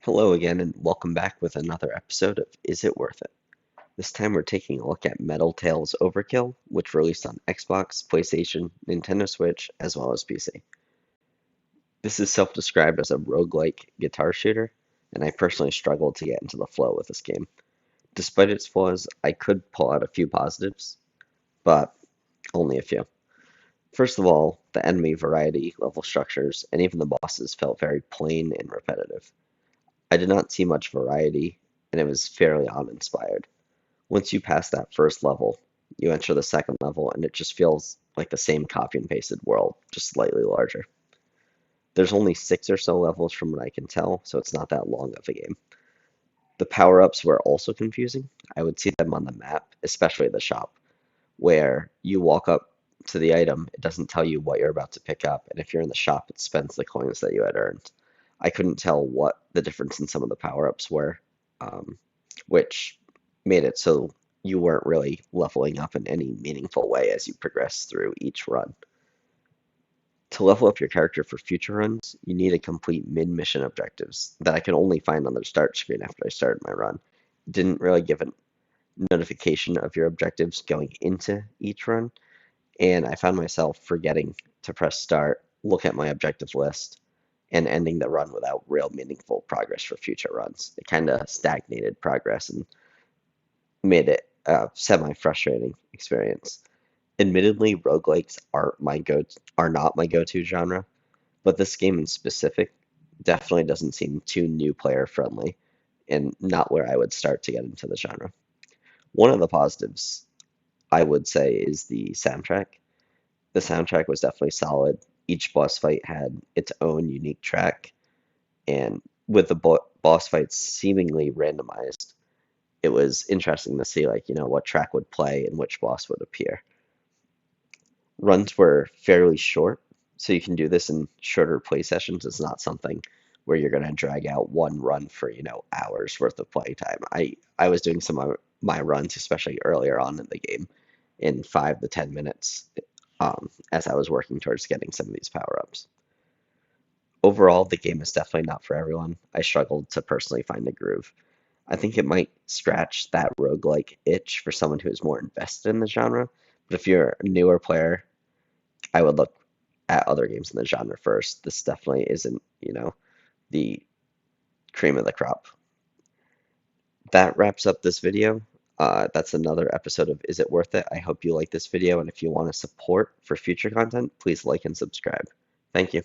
Hello again, and welcome back with another episode of Is It Worth It? This time we're taking a look at Metal Tales Overkill, which released on Xbox, PlayStation, Nintendo Switch, as well as PC. This is self-described as a roguelike guitar shooter, and I personally struggled to get into the flow with this game. Despite its flaws, I could pull out a few positives, but only a few. First of all, the enemy variety, level structures, and even the bosses felt very plain and repetitive. I did not see much variety, and it was fairly uninspired. Once you pass that first level, you enter the second level, and it just feels like the same copy and pasted world, just slightly larger. There's only 6 or so levels from what I can tell, so it's not that long of a game. The power-ups were also confusing. I would see them on the map, especially the shop, where you walk up to the item, it doesn't tell you what you're about to pick up, and if you're in the shop, it spends the coins that you had earned. I couldn't tell what the difference in some of the power-ups were, um, which made it so you weren't really leveling up in any meaningful way as you progress through each run. To level up your character for future runs, you need to complete mid-mission objectives that I could only find on the start screen after I started my run. Didn't really give a notification of your objectives going into each run, and I found myself forgetting to press start, look at my objective list, and ending the run without real meaningful progress for future runs. It kind of stagnated progress and made it a semi-frustrating experience. Admittedly, roguelikes are not my go-to genre, but this game in specific definitely doesn't seem too new player friendly and not where I would start to get into the genre. One of the positives I would say is the soundtrack. The soundtrack was definitely solid. Each boss fight had its own unique track, and with the boss fights seemingly randomized, it was interesting to see what track would play and which boss would appear. Runs were fairly short, so you can do this in shorter play sessions. It's not something where you're going to drag out one run for, hours worth of play time. I was doing some of my runs, especially earlier on in the game, in 5 to 10 minutes, as I was working towards getting some of these power-ups. Overall, the game is definitely not for everyone. I struggled to personally find a groove. I think it might scratch that roguelike itch for someone who is more invested in the genre, but if you're a newer player, I would look at other games in the genre first. This definitely isn't, the cream of the crop. That wraps up this video. That's another episode of Is It Worth It? I hope you like this video, and if you want to support for future content, please like and subscribe. Thank you.